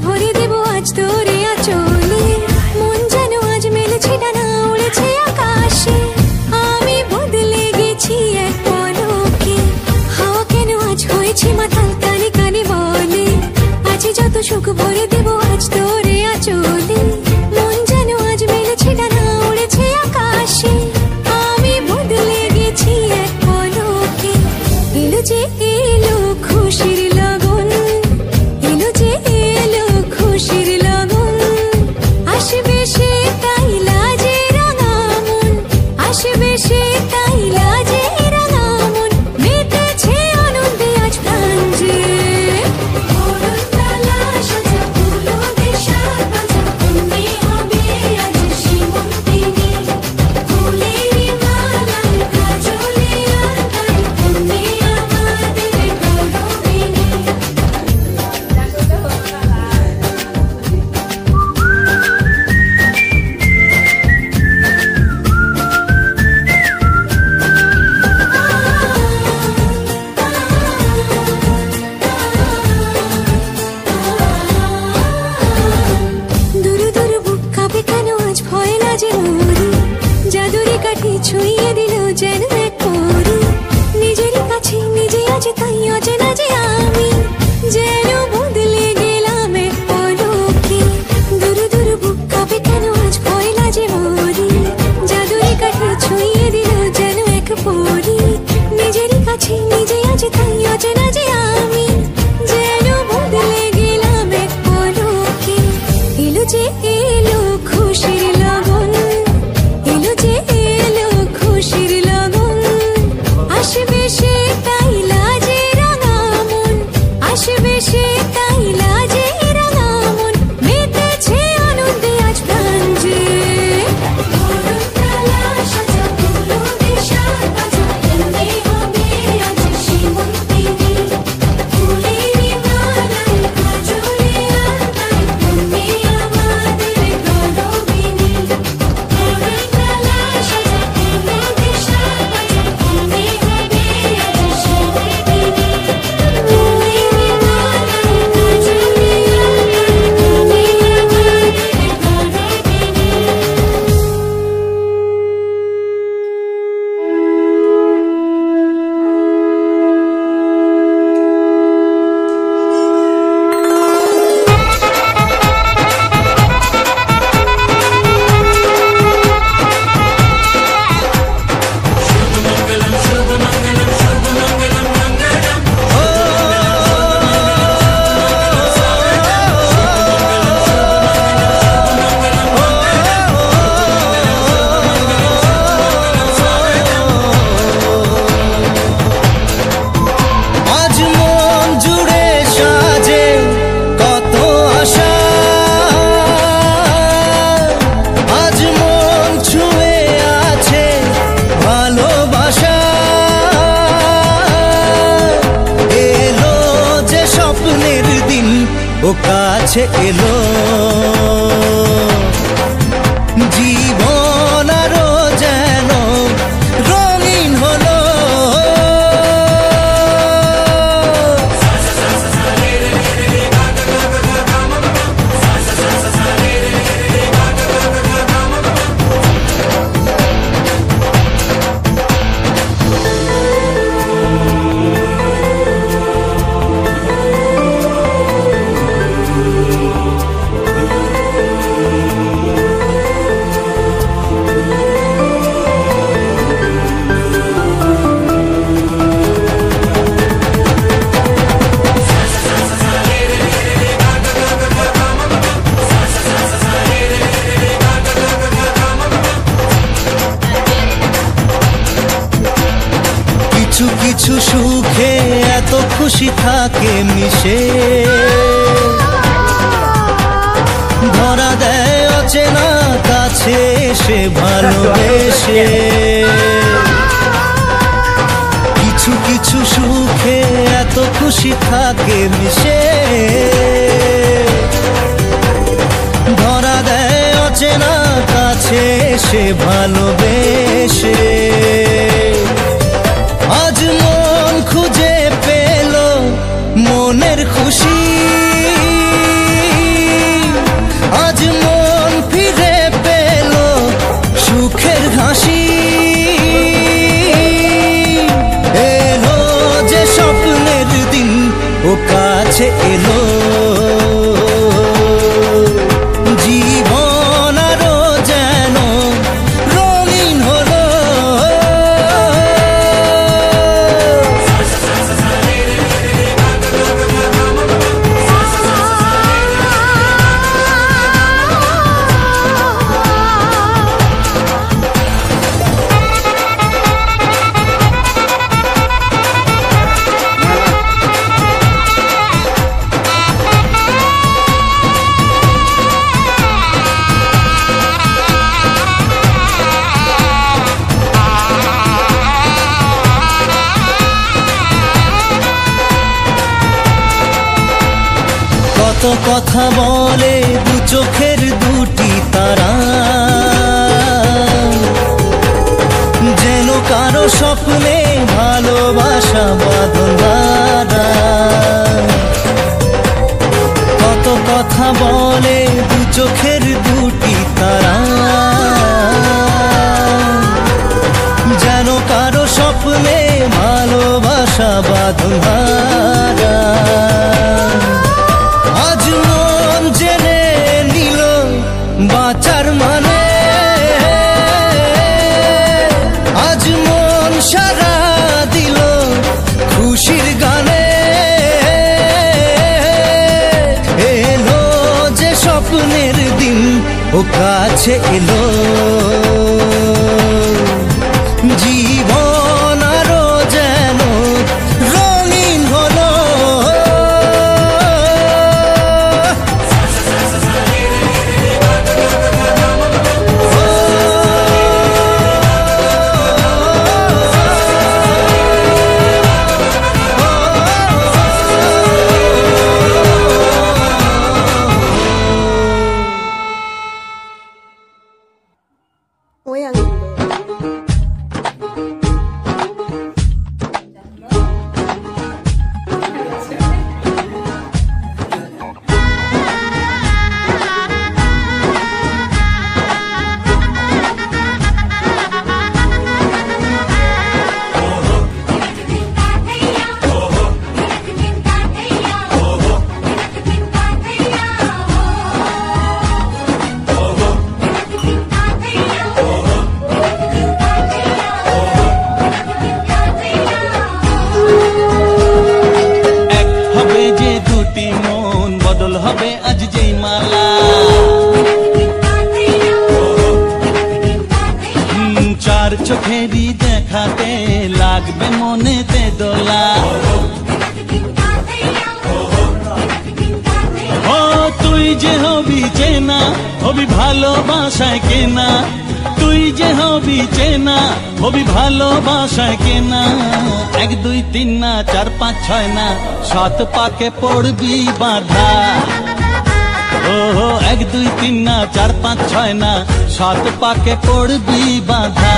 ভরে দেব আজ তোরে আঁচলে, মন যেন আজ মেলেছে ডানা উড়েছে আকাশে। আমি বদলে গেছি এক পলকে, হাওয়া কেন আজ হয়েছে মাতাল কানে কানে বলে, আজ যত সুখ ভরে দেব আজ তোরে আঁচলে, মন যেন আজ মেলেছে ডানা উড়েছে আকাশে। আমি বদলে গেছি এক পলকে, এলো যে এলো খুশির লগন, এলো যে এলো খুশির লগন, আসবে সে তাই লাজে রাঙা মন, আসবে সে তাই লাজে রাঙা মন, মেতেছে আনন্দে আজ প্রাণ যে। জাদুরি কাঠি ছুঁয়ে দিল যেন এক পরি, নিজের কাছে নিজে আজ তাই অচেনা যে আমি, যেন বদলে গেলাম এক পলকে। দূর দূর বুক কাঁপে কেন আজ ভয় লাগে মরি, জাদুরি কাঠি ছুঁয়ে দিল যেন এক পরি, নিজের কাছে নিজে আজ তাই অচেনা যে আমি, যেন বদলে গেলাম এক পলকে। এলো যে এলো খুশির লগন, এলো যে এলো খুশির লগন, আসবে সে তাই লাজে রাঙা মন, আসবে সে তাই লাজে রাঙা মন, মেতেছে আনন্দে আজ প্রাণ যে। ও কাছে এলো জীবন আরো যেন রঙিন হলো, কিছু কিছু সুখে এত খুশি থাকে মিশে, ধরা দেয় অচেনা কাছে সে ভালোবেসে। কিছু কিছু সুখে এত খুশি থাকে মিশে, ধরা দেয় অচেনা কাছে সে ভালোবেসে। আজ মন খুঁজে পেল মনের খুশি, কত কথা বলে দু চোখের দুটি তারা, যেন কারো স্বপ্নে ভালোবাসা বাঁধা। কত কথা বলে দু চোখের দুটি তারা, যেন কারো স্বপ্নে ভালোবাসা বাঁধা। আজ মন জেনে নিল বাঁচার মানে, আজ মন সারা দিল খুশির গানে। এলো যে স্বপ্নের দিন ও কাছে এলো, জীবন আরো যেন রঙিন হলো। চোখেরই দেখাতে লাগবে মনেতে দোলা। ও তুই যে হবি চেনা, হবি ভালোবাসায় কেনা। তুই যে হবি চেনা, হবি ভালোবাসায় কেনা। 1 2 3 না 4 5 6 না 7 পাকে পড়বি বাঁধা। ও 1 2 3 না 4 5 6 না 7 পাকে পড়বি বাঁধা।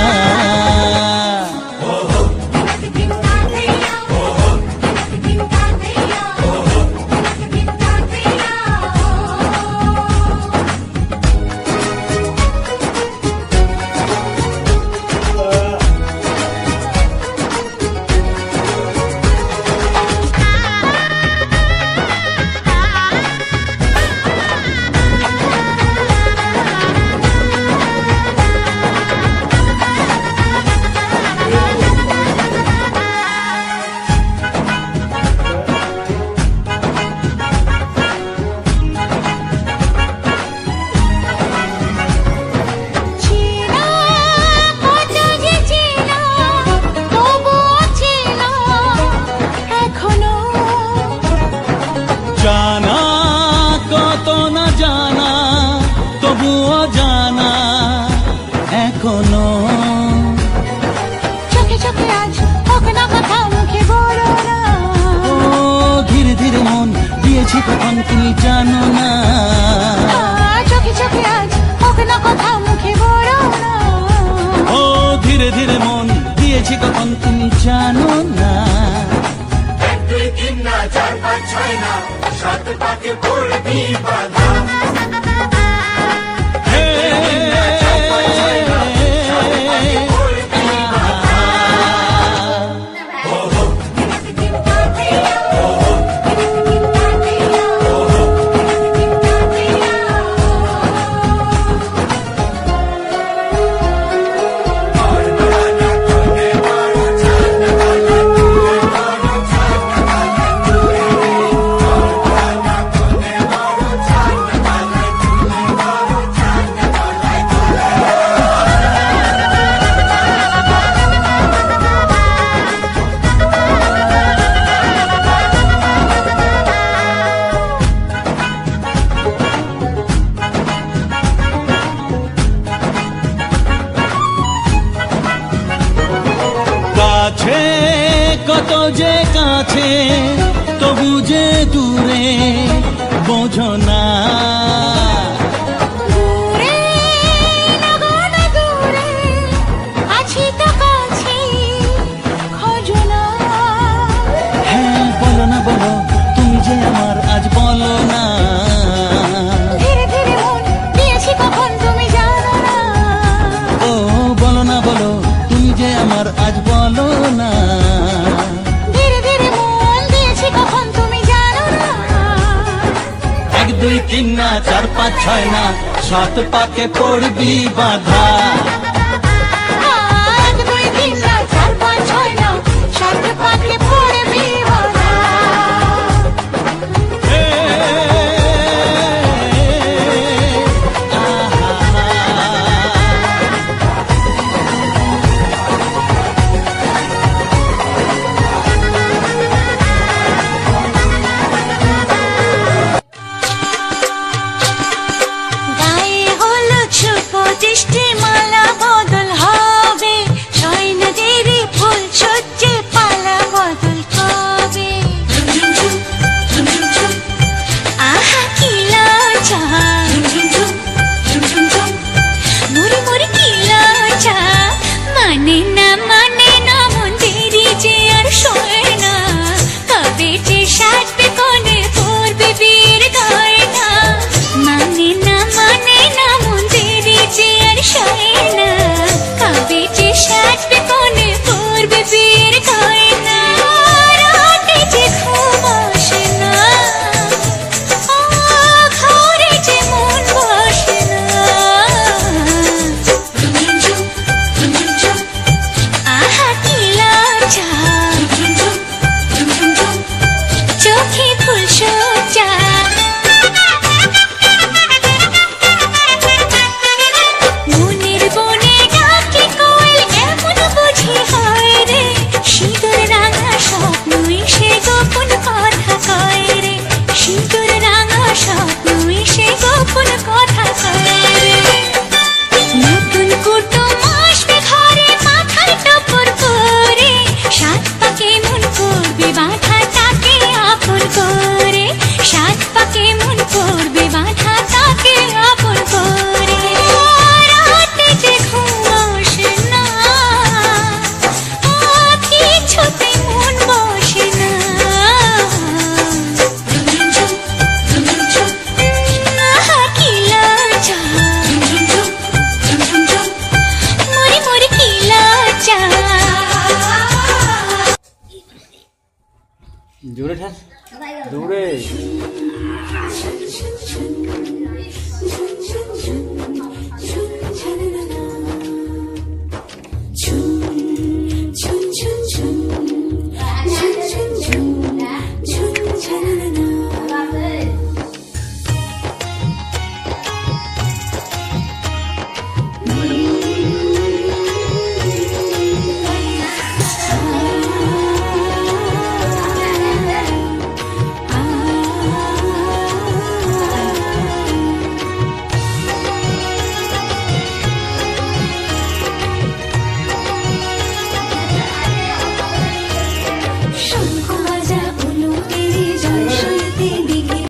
জানা কত না জানা তবুও জানা এখনো। চোখে চোখে আজ হোক না কথা মুখে বলো না। ও ধীরে ধীরে মন দিয়েছি কখন তুমি জানো না। চোখে চোখে আজ হোক না কথা মুখে বলো না। ও ধীরে ধীরে মন দিয়েছি কখন তুমি জানো না। 1 2 3 না 4 5 6 না 7 পাকে পড়বি বাঁধা। কাছে কত যে কাছে তবু যে দূরে বোঝো না। দূরে নগণ দূরে আছি তো কাছে খোঁজো না। হ্যাঁ বলো না বলো তুমি যে আমার আজ বলো না। ধীরে ধীরে মন দিয়েছি কখন তুমি জানো না। ও বলো না বলো তুমি যে আমার আজ বলো না। ধীরে ধীরে মন দিয়েছি কখন তুমি জানো না। 1 2 3 না 4 5 6 না 7 পাকে পড়বি বাধা। 1 2 3 4 5 6 7 পাকে